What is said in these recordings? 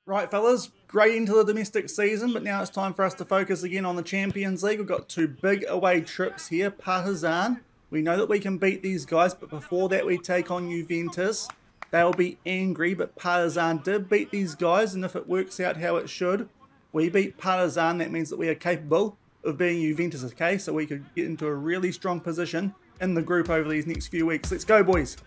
Right, fellas, great into the domestic season, but now it's time for us to focus again on the Champions League. We've got two big away trips here. Partizan, we know that we can beat these guys, but before that we take on Juventus. They'll be angry, but Partizan did beat these guys, and if it works out how it should, we beat Partizan, that means that we are capable of being Juventus, okay? So we could get into a really strong position in the group over these next few weeks. Let's go, boys.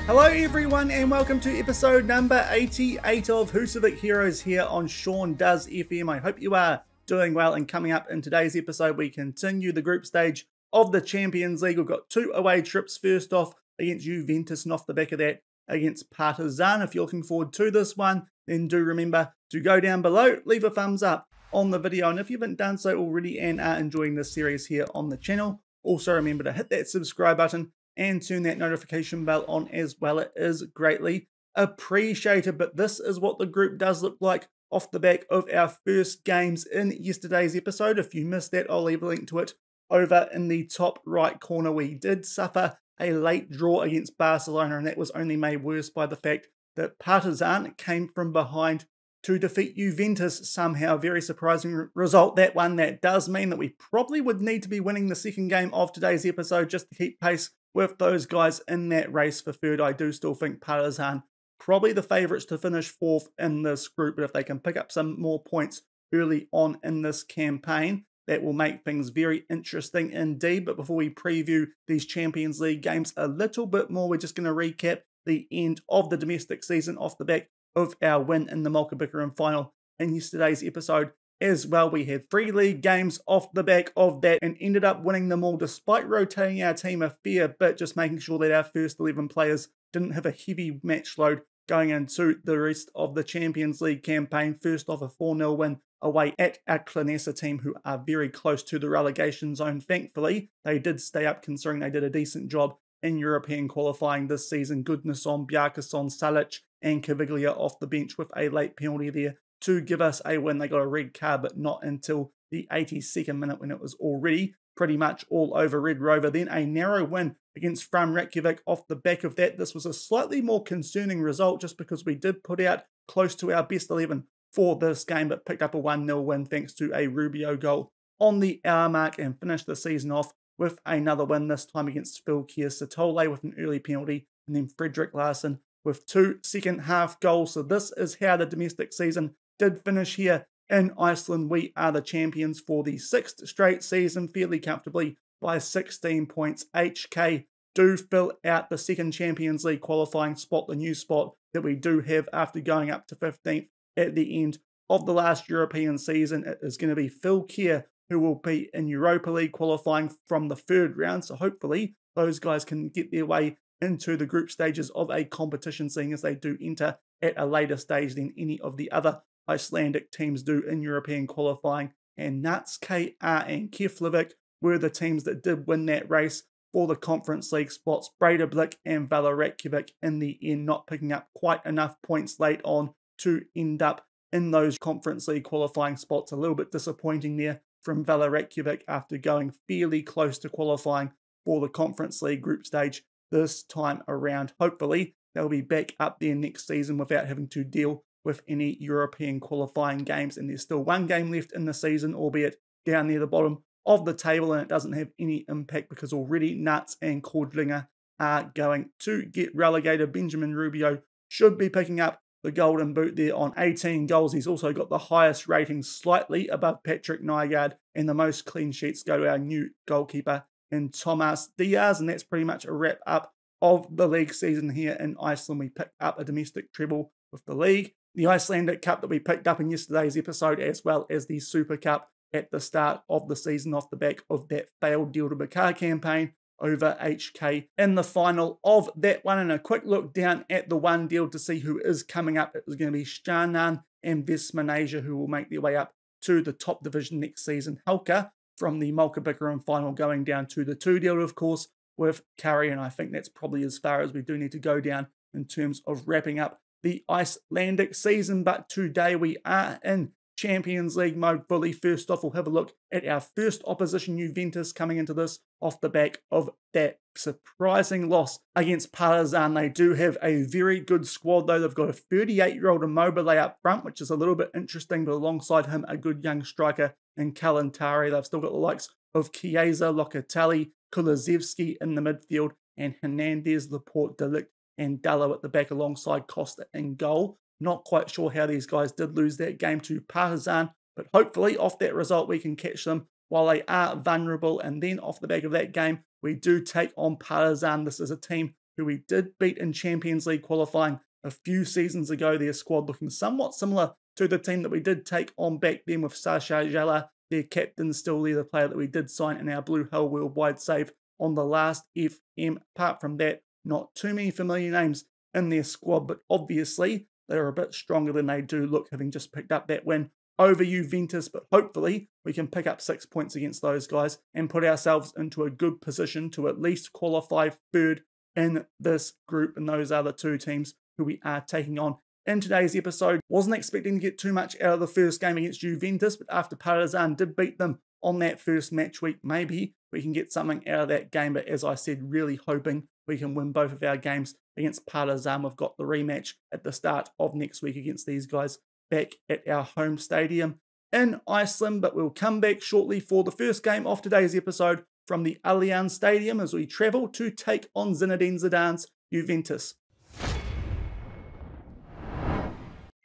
Hello everyone and welcome to episode number 88 of Husavik Heroes here on Shaun Does FM. I hope you are doing well, and coming up in today's episode we continue the group stage of the Champions League. We've got two away trips, first off against Juventus and off the back of that against Partizan. If you're looking forward to this one, then do remember to go down below, leave a thumbs up on the video, and if you haven't done so already and are enjoying this series here on the channel, also remember to hit that subscribe button and turn that notification bell on as well. It is greatly appreciated. But this is what the group does look like off the back of our first games in yesterday's episode. If you missed that, I'll leave a link to it over in the top right corner. We did suffer a late draw against Barcelona, and that was only made worse by the fact that Partizan came from behind to defeat Juventus somehow. Very surprising result, that one. That does mean that we probably would need to be winning the second game of today's episode just to keep pace with those guys in that race for third. I do still think Partizan probably the favourites to finish fourth in this group, but if they can pick up some more points early on in this campaign, that will make things very interesting indeed. But before we preview these Champions League games a little bit more, we're just going to recap the end of the domestic season off the back of our win in the Multiplicarum final in yesterday's episode. As well, we had 3 league games off the back of that and ended up winning them all despite rotating our team a fair bit, just making sure that our first 11 players didn't have a heavy match load going into the rest of the Champions League campaign. First off, a 4-0 win away at our Clanessa team, who are very close to the relegation zone. Thankfully, they did stay up considering they did a decent job in European qualifying this season. Goodness on Bjarkason, Salic and Caviglia off the bench with a late penalty there to give us a win. They got a red card, but not until the 82nd minute when it was already pretty much all over Red Rover. Then a narrow win against Fram Reykjavik off the back of that. This was a slightly more concerning result just because we did put out close to our best 11 for this game, but picked up a 1-0 win thanks to a Rubio goal on the hour mark and finished the season off with another win, this time against Fylkir Satole with an early penalty, and then Frederick Larsen with 2 second half goals. So this is how the domestic season did finish here in Iceland. We are the champions for the 6th straight season, fairly comfortably by 16 points. HK do fill out the second Champions League qualifying spot, the new spot that we do have after going up to 15th at the end of the last European season. It is going to be Fylkir who will be in Europa League qualifying from the 3rd round. So hopefully those guys can get their way into the group stages of a competition, seeing as they do enter at a later stage than any of the other Icelandic teams do in European qualifying. And Nats, KR and Keflavik were the teams that did win that race for the Conference League spots. Breidablik and Vala Reykjavik in the end not picking up quite enough points late on to end up in those Conference League qualifying spots. A little bit disappointing there from Vala Reykjavik after going fairly close to qualifying for the Conference League group stage this time around. Hopefully they'll be back up there next season without having to deal with any European qualifying games. And there's still 1 game left in the season, albeit down near the bottom of the table, and it doesn't have any impact because already Nuts and Cordlinger are going to get relegated. Benjamin Rubio should be picking up the golden boot there on 18 goals. He's also got the highest rating, slightly above Patrick Nygaard, and the most clean sheets go to our new goalkeeper in Thomas Diaz. And that's pretty much a wrap up of the league season here in Iceland. We picked up a domestic treble with the league, the Icelandic Cup that we picked up in yesterday's episode, as well as the Super Cup at the start of the season off the back of that failed Deal to Bakar campaign over HK in the final of that one. And a quick look down at the one deal to see who is coming up. It was going to be Stjarnan and Vestmannaeyja who will make their way up to the top division next season. Helka from the Multiplicarum final going down to the 2 deal, of course, with Curry, and I think that's probably as far as we do need to go down in terms of wrapping up the Icelandic season. But today we are in Champions League mode fully. First off, we'll have a look at our first opposition, Juventus, coming into this off the back of that surprising loss against Partizan. They do have a very good squad, though. They've got a 38-year-old Immobile up front, which is a little bit interesting, but alongside him, a good young striker in Kalantari. They've still got the likes of Chiesa, Locatelli, Kulusevski in the midfield, and Hernandez, Laporte, De Ligt, and Dallo at the back alongside Costa in goal. Not quite sure how these guys did lose that game to Partizan, but hopefully off that result we can catch them while they are vulnerable. And then off the back of that game, we do take on Partizan. This is a team who we did beat in Champions League qualifying a few seasons ago. Their squad looking somewhat similar to the team that we did take on back then with Sasha Jala, their captain, still there, the player that we did sign in our Blue Hell Worldwide save on the last FM. Apart from that, not too many familiar names in their squad, but obviously they're a bit stronger than they do look, having just picked up that win over Juventus. But hopefully we can pick up 6 points against those guys and put ourselves into a good position to at least qualify third in this group. And those are the two teams who we are taking on in today's episode. Wasn't expecting to get too much out of the first game against Juventus, but after Partizan did beat them on that first match week, maybe we can get something out of that game. But as I said, really hoping we can win both of our games against Partizan. We've got the rematch at the start of next week against these guys back at our home stadium in Iceland. But we'll come back shortly for the first game of today's episode from the Allianz Stadium as we travel to take on Zinedine Zidane's Juventus.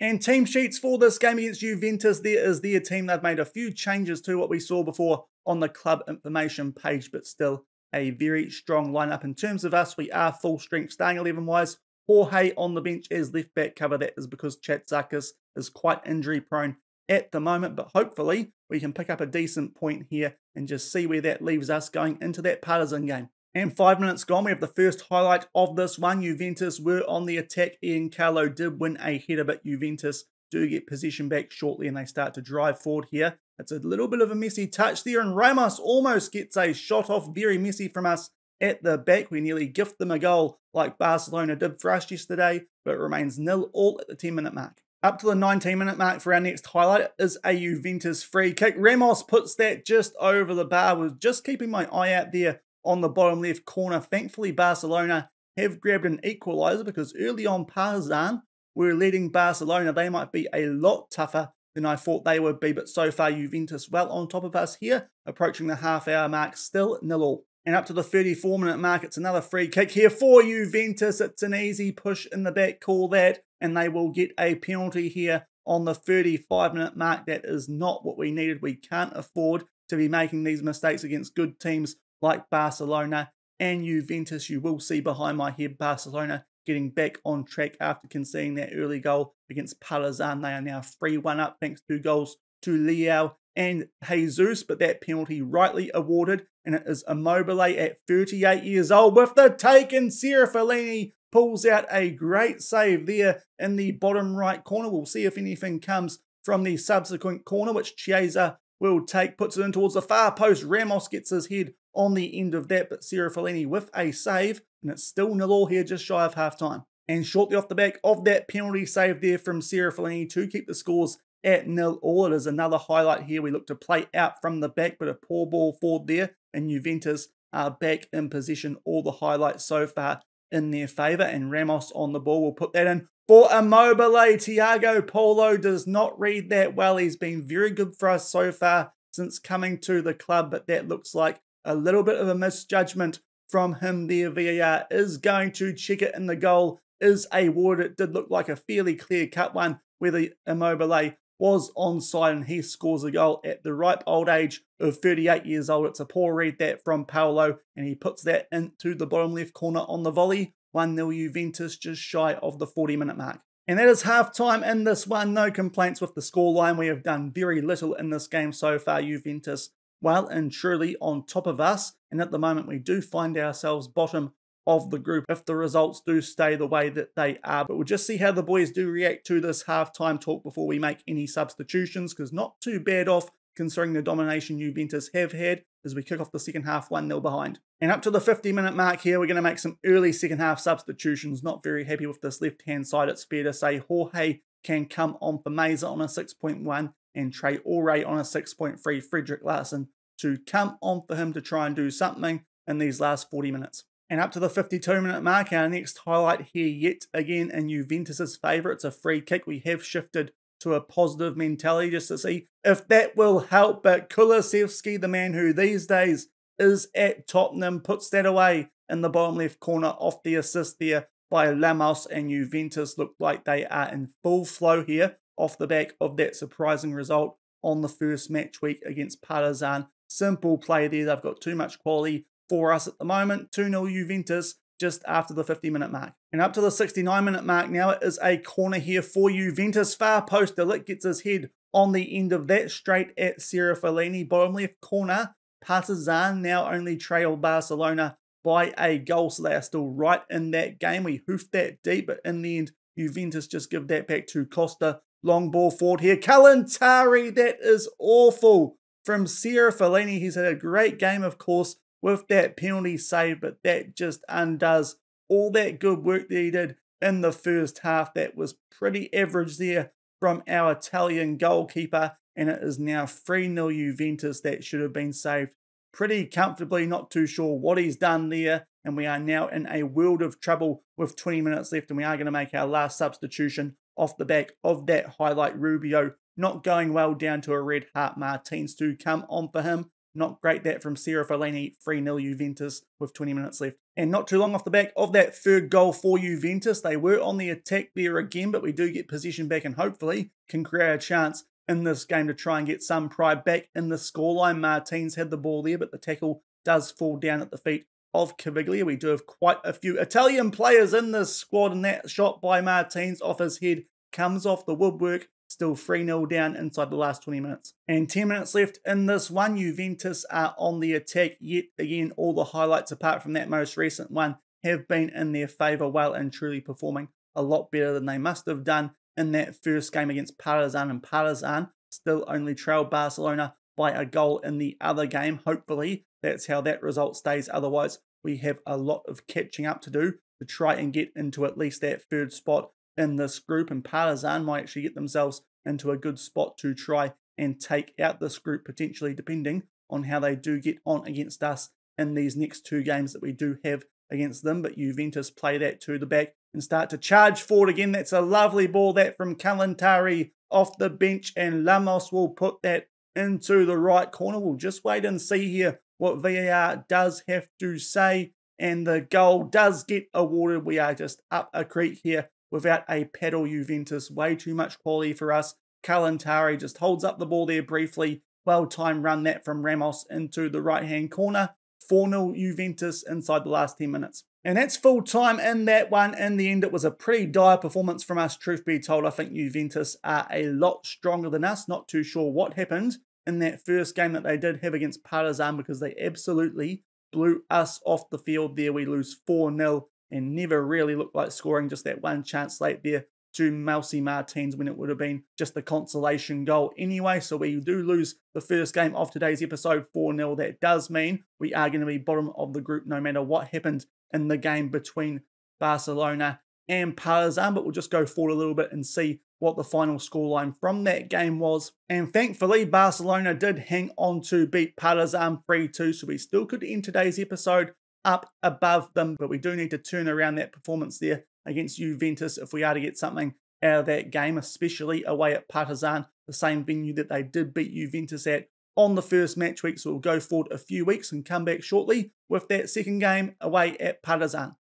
And team sheets for this game against Juventus, there is their team. They've made a few changes to what we saw before on the club information page, but still a very strong lineup. In terms of us, we are full strength starting 11 wise. Jorge on the bench as left back cover. That is because Chatzakis is quite injury prone at the moment, but hopefully we can pick up a decent point here and just see where that leaves us going into that Partizan game. And 5 minutes gone, we have the first highlight of this one. Juventus were on the attack. Ian Carlo did win a header, but Juventus do get possession back shortly and they start to drive forward here. It's a little bit of a messy touch there, and Ramos almost gets a shot off. Very messy from us at the back. We nearly gift them a goal like Barcelona did for us yesterday, but it remains 0-0 at the 10-minute mark. Up to the 19-minute mark for our next highlight is a Juventus free kick. Ramos puts that just over the bar. Was just keeping my eye out there on the bottom left corner. Thankfully, Barcelona have grabbed an equaliser because early on Partizan were leading Barcelona. They might be a lot tougher than I thought they would be, but so far Juventus well on top of us here, approaching the half-hour mark, still 0-0. And up to the 34-minute mark, it's another free kick here for Juventus. It's an easy push in the back, call that, and they will get a penalty here on the 35-minute mark. That is not what we needed. We can't afford to be making these mistakes against good teams like Barcelona and Juventus. You will see behind my head Barcelona getting back on track after conceding that early goal against Partizan. They are now 3-1 up thanks to goals to Leao and Jesus, but that penalty rightly awarded, and it is Immobile at 38 years old with the take, and Serafellini pulls out a great save there in the bottom right corner. We'll see if anything comes from the subsequent corner, which Chiesa will take, puts it in towards the far post. Ramos gets his head on the end of that, but Serafellini with a save, and it's still 0-0 here just shy of half-time. And shortly off the back of that penalty save there from Serafellini to keep the scores at 0-0, it is another highlight here. We look to play out from the back, but a poor ball forward there, and Juventus are back in possession. All the highlights so far in their favour, and Ramos on the ball will put that in for Immobile. Thiago Polo does not read that well. He's been very good for us so far since coming to the club, but that looks like a little bit of a misjudgment from him there. VAR is going to check it, and the goal is awarded. It did look like a fairly clear-cut one where the Immobile was onside, and he scores a goal at the ripe old age of 38 years old. It's a poor read that from Paolo, and he puts that into the bottom left corner on the volley. 1-0 Juventus, just shy of the 40-minute mark. And that is half-time in this one. No complaints with the scoreline. We have done very little in this game so far. Juventus well and truly on top of us, and at the moment we do find ourselves bottom of the group if the results do stay the way that they are. But we'll just see how the boys do react to this halftime talk before we make any substitutions, because not too bad off considering the domination Juventus have had as we kick off the second half 1-0 behind. And up to the 50-minute mark here, we're going to make some early second half substitutions. Not very happy with this left-hand side, it's fair to say. Jorge can come on for Meza on a 6.1 and Trey Ore on a 6.3. Frederick Larsen to come on for him to try and do something in these last 40 minutes. And up to the 52-minute mark, our next highlight here yet again in Juventus' favour. It's a free kick. We have shifted to a positive mentality just to see if that will help. But Kulusevski, the man who these days is at Tottenham, puts that away in the bottom left corner off the assist there by Lamos, and Juventus look like they are in full flow here off the back of that surprising result on the first match week against Partizan. Simple play there. They've got too much quality for us at the moment. 2-0 Juventus just after the 50-minute mark. And up to the 69-minute mark now, it is a corner here for Juventus. Far post, De Ligt gets his head on the end of that, straight at Serafellini. Bottom left corner, Partizan now only trail Barcelona by a goal, so they are still right in that game. We hoofed that deep, but in the end, Juventus just give that back to Costa. Long ball forward here. Kalantari, that is awful from Serafellini. He's had a great game, of course, with that penalty save, but that just undoes all that good work that he did in the first half. That was pretty average there from our Italian goalkeeper, and it is now 3-0 Juventus. That should have been saved pretty comfortably. Not too sure what he's done there, and we are now in a world of trouble with 20 minutes left, and we are going to make our last substitution off the back of that highlight. Rubio not going well, down to a red heart. Martins to come on for him. Not great that from Serafellini. 3-0 Juventus with 20 minutes left. And not too long off the back of that third goal for Juventus. They were on the attack there again, but we do get possession back and hopefully can create a chance in this game to try and get some pride back in the scoreline. Martins had the ball there, but the tackle does fall down at the feet of Caviglia. We do have quite a few Italian players in this squad, and that shot by Martins off his head comes off the woodwork. Still 3-0 down inside the last 20 minutes. And 10 minutes left in this one. Juventus are on the attack yet again. All the highlights, apart from that most recent one, have been in their favour, well and truly performing a lot better than they must have done in that first game against Partizan. And Partizan still only trailed Barcelona by a goal in the other game. Hopefully, that's how that result stays. Otherwise, we have a lot of catching up to do to try and get into at least that third spot in this group, and Partizan might actually get themselves into a good spot to try and take out this group, potentially, depending on how they do get on against us in these next two games that we do have against them. But Juventus play that to the back and start to charge forward again. That's a lovely ball, that from Kalantari off the bench, and Lamos will put that into the right corner. We'll just wait and see here what VAR does have to say, and the goal does get awarded. We are just up a creek here without a paddle. Juventus, way too much quality for us. Kalantari just holds up the ball there briefly. Well-timed run that from Ramos into the right-hand corner. 4-0 Juventus inside the last 10 minutes. And that's full time in that one. In the end, it was a pretty dire performance from us, truth be told. I think Juventus are a lot stronger than us. Not too sure what happened in that first game that they did have against Partizan, because they absolutely blew us off the field there. We lose 4-0. And never really looked like scoring. Just that one chance late there to Mousy Martins when it would have been just a consolation goal anyway. So we do lose the first game of today's episode 4-0. That does mean we are going to be bottom of the group no matter what happened in the game between Barcelona and Partizan. But we'll just go forward a little bit and see what the final scoreline from that game was. And thankfully, Barcelona did hang on to beat Partizan 3-2. So we still could end today's episode up above them, but we do need to turn around that performance there against Juventus if we are to get something out of that game, especially away at Partizan, the same venue that they did beat Juventus at on the first match week. So we'll go forward a few weeks and come back shortly with that second game away at Partizan.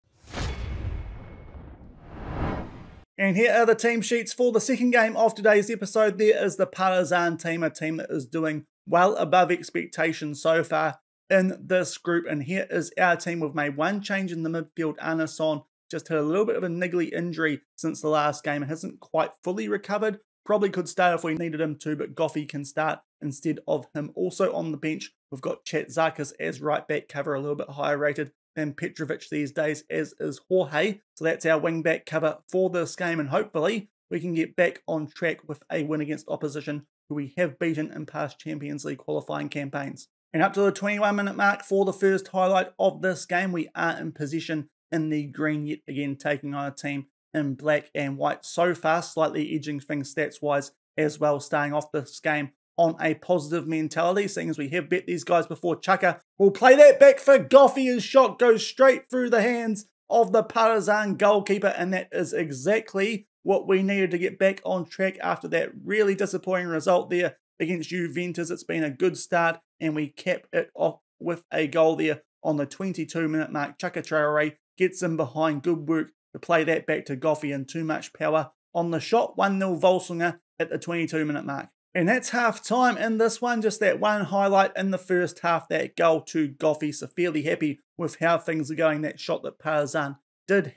And here are the team sheets for the second game of today's episode. There is the Partizan team, a team that is doing well above expectations so far in this group. And here is our team. We've made one change in the midfield. Anason just had a little bit of a niggly injury since the last game and hasn't quite fully recovered. Probably could start if we needed him to, but Goffey can start instead of him. Also on the bench, we've got Chatzakis as right back cover, a little bit higher rated than Petrovic these days, as is Jorge. So that's our wing back cover for this game, and hopefully we can get back on track with a win against opposition who we have beaten in past Champions League qualifying campaigns. And up to the 21-minute mark for the first highlight of this game, we are in position in the green yet again, taking on a team in black and white. So far, slightly edging things stats-wise as well, starting off this game on a positive mentality, seeing as we have bet these guys before. Chaka will play that back for Goffey. His shot goes straight through the hands of the Partizan goalkeeper, and that is exactly what we needed to get back on track after that really disappointing result there against Juventus. It's been a good start, and we cap it off with a goal there on the 22-minute mark. Chaka Traore gets in behind. Good work to play that back to Goffey, and too much power on the shot. 1-0 Völsungur at the 22-minute mark. And that's half time in this one. Just that one highlight in the first half, that goal to Goffey. So fairly happy with how things are going. That shot that Partizan did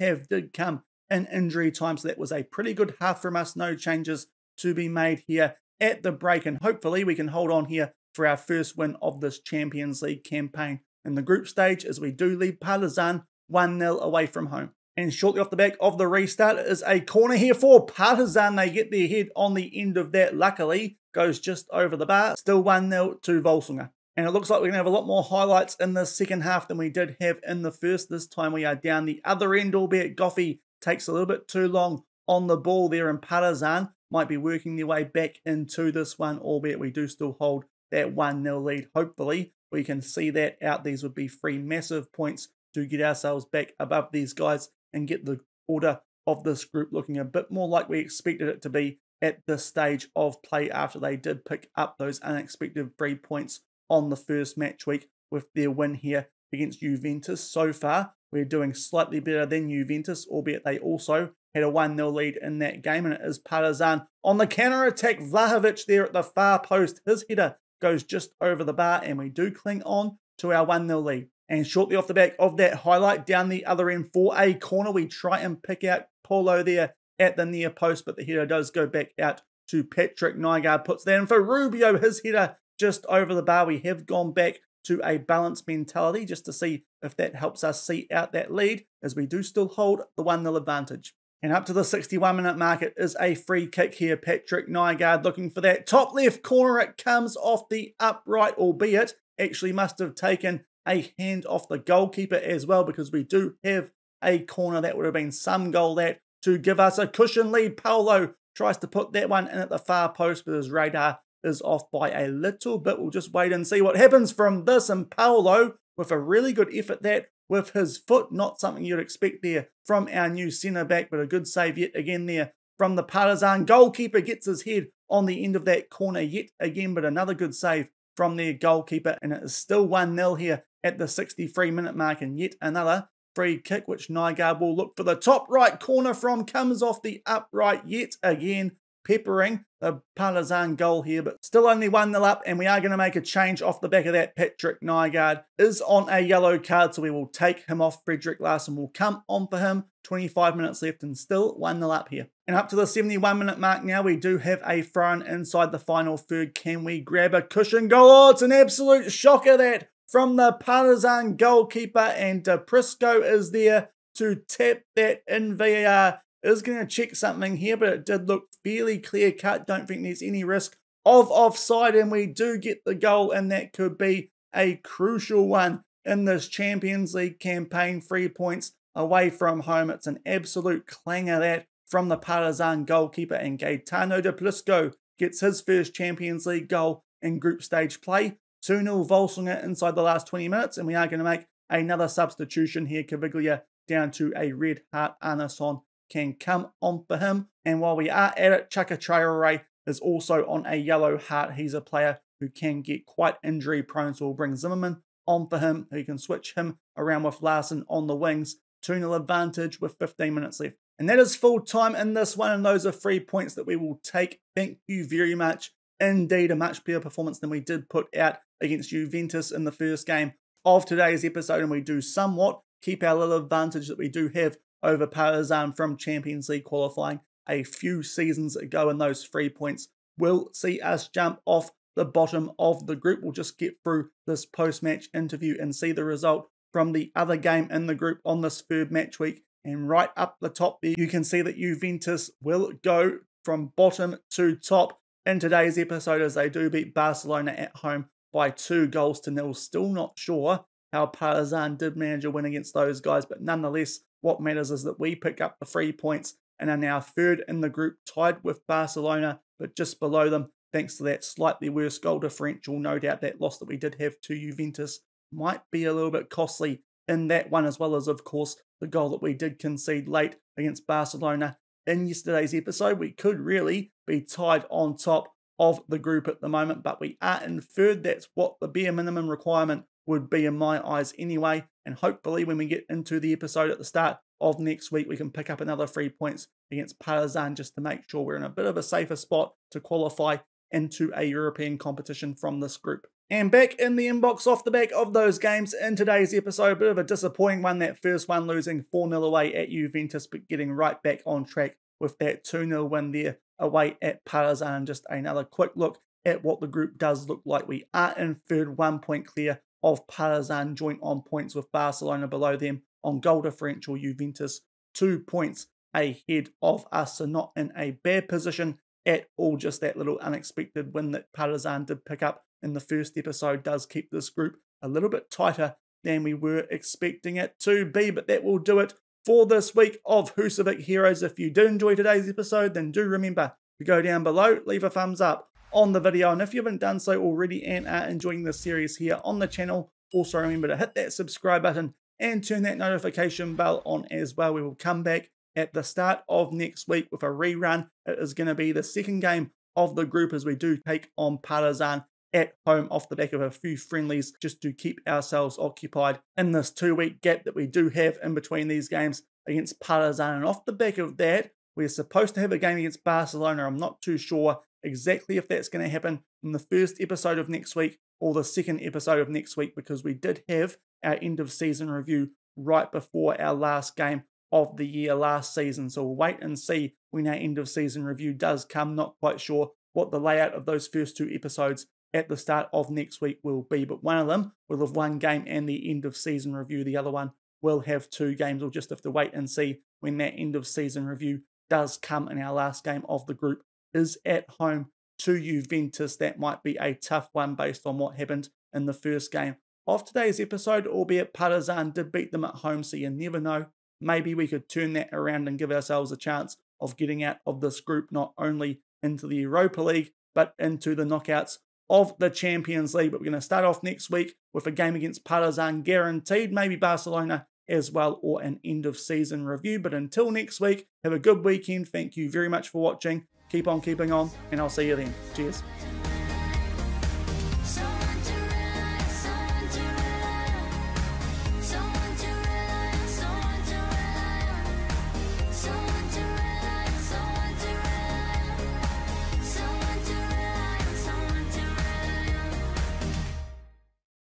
come in injury time. So that was a pretty good half from us. No changes to be made here at the break. And hopefully we can hold on here for our first win of this Champions League campaign in the group stage, as we do lead Partizan 1-0 away from home. And shortly off the back of the restart is a corner here for Partizan. They get their head on the end of that. Luckily, goes just over the bar. Still 1-0 to Völsungur. And it looks like we're going to have a lot more highlights in the second half than we did have in the first. This time we are down the other end, albeit Goffey takes a little bit too long on the ball there, and Partizan might be working their way back into this one, albeit we do still hold that 1-0 lead. Hopefully, we can see that out. These would be 3 massive points to get ourselves back above these guys and get the order of this group looking a bit more like we expected it to be at this stage of play, after they did pick up those unexpected 3 points on the first match week with their win here against Juventus. So far, we're doing slightly better than Juventus, albeit they also had a 1-0 lead in that game, and it is Partizan on the counter-attack. Vlahovic there at the far post. His header goes just over the bar, and we do cling on to our 1-0 lead. And shortly off the back of that highlight, down the other end for a corner, we try and pick out Paulo there at the near post, but the header does go back out to Patrick. Nygaard puts that in for Rubio. His header just over the bar. We have gone back to a balanced mentality just to see if that helps us see out that lead, as we do still hold the 1-0 advantage. And up to the 61-minute mark, it is a free kick here. Patrick Nygaard looking for that top left corner. It comes off the upright, albeit actually must have taken a hand off the goalkeeper as well, because we do have a corner. That would have been some goal that to give us a cushion lead. Paulo tries to put that one in at the far post, but his radar is off by a little bit. We'll just wait and see what happens from this. And Paulo with a really good effort that with his foot, not something you'd expect there from our new centre-back, but a good save yet again there from the Partizan goalkeeper. Gets his head on the end of that corner yet again, but another good save from their goalkeeper, and it is still 1-0 here at the 63-minute mark, and yet another free kick, which Nygaard will look for the top right corner from, comes off the upright yet again, peppering the Partizan goal here, but still only 1-0 up, and we are going to make a change off the back of that. Patrick Nygaard is on a yellow card, so we will take him off. Frederick Larsen will come on for him. 25 minutes left and still 1-0 up here. And up to the 71-minute mark now, we do have a throw-in inside the final third. Can we grab a cushion goal? Oh, it's an absolute shocker that from the Partizan goalkeeper, and Prisco is there to tap that in. VAR is going to check something here, but it did look fairly clear-cut. Don't think there's any risk of offside, and we do get the goal, and that could be a crucial one in this Champions League campaign. 3 points away from home. It's an absolute clanger that from the Partizan goalkeeper, and Gaetano de Plisco gets his first Champions League goal in group stage play. 2-0 Völsungur inside the last 20 minutes, and we are going to make another substitution here. Caviglia down to a red heart. Arnason can come on for him. And while we are at it, Chaka Traore is also on a yellow heart. He's a player who can get quite injury prone, so we'll bring Zimmerman on for him, who can switch him around with Larsen on the wings. 2-0 advantage with 15 minutes left. And that is full time in this one, and those are 3 points that we will take. Thank you very much. Indeed, a much better performance than we did put out against Juventus in the first game of today's episode, and we do somewhat keep our little advantage that we do have over Partizan from Champions League qualifying a few seasons ago, and those 3 points will see us jump off the bottom of the group. We'll just get through this post-match interview and see the result from the other game in the group on this third match week. And right up the top there, you can see that Juventus will go from bottom to top in today's episode, as they do beat Barcelona at home by 2-0. Still not sure how Partizan did manage a win against those guys, but nonetheless, what matters is that we pick up the 3 points and are now third in the group, tied with Barcelona, but just below them, thanks to that slightly worse goal differential. No doubt that loss that we did have to Juventus might be a little bit costly in that one, as well as, of course, the goal that we did concede late against Barcelona in yesterday's episode. We could really be tied on top of the group at the moment, but we are in third. That's what the bare minimum requirement would be in my eyes anyway. And hopefully when we get into the episode at the start of next week, we can pick up another 3 points against Partizan just to make sure we're in a bit of a safer spot to qualify into a European competition from this group. And back in the inbox off the back of those games in today's episode, a bit of a disappointing one, that first one losing 4-0 away at Juventus, but getting right back on track with that 2-0 win there away at Partizan. Just another quick look at what the group does look like. We are in third, 1 point clear of Partizan, joint on points with Barcelona below them. On goal differential, Juventus 2 points ahead of us, so not in a bad position at all. Just that little unexpected win that Partizan did pick up in the first episode does keep this group a little bit tighter than we were expecting it to be. But that will do it for this week of Husavik Heroes. If you did enjoy today's episode, then do remember to go down below, leave a thumbs up on the video, and if you haven't done so already and are enjoying this series here on the channel, also remember to hit that subscribe button and turn that notification bell on as well. We will come back at the start of next week with a rerun. It is going to be the second game of the group as we do take on Partizan at home off the back of a few friendlies, just to keep ourselves occupied in this 2-week gap that we do have in between these games against Partizan. And off the back of that, we're supposed to have a game against Barcelona. I'm not too sure exactly if that's going to happen in the first episode of next week or the second episode of next week, because we did have our end of season review right before our last game of the year last season. So we'll wait and see when our end of season review does come. Not quite sure what the layout of those first 2 episodes at the start of next week will be, but one of them will have 1 game and the end of season review. The other one will have 2 games. We'll just have to wait and see when that end of season review does come, and our last game of the group is at home to Juventus. That might be a tough one based on what happened in the first game of today's episode, albeit Partizan did beat them at home, so you never know. Maybe we could turn that around and give ourselves a chance of getting out of this group, not only into the Europa League, but into the knockouts of the Champions League. But we're going to start off next week with a game against Partizan guaranteed, maybe Barcelona as well, or an end of season review. But until next week, have a good weekend. Thank you very much for watching. Keep on keeping on, and I'll see you then. Cheers.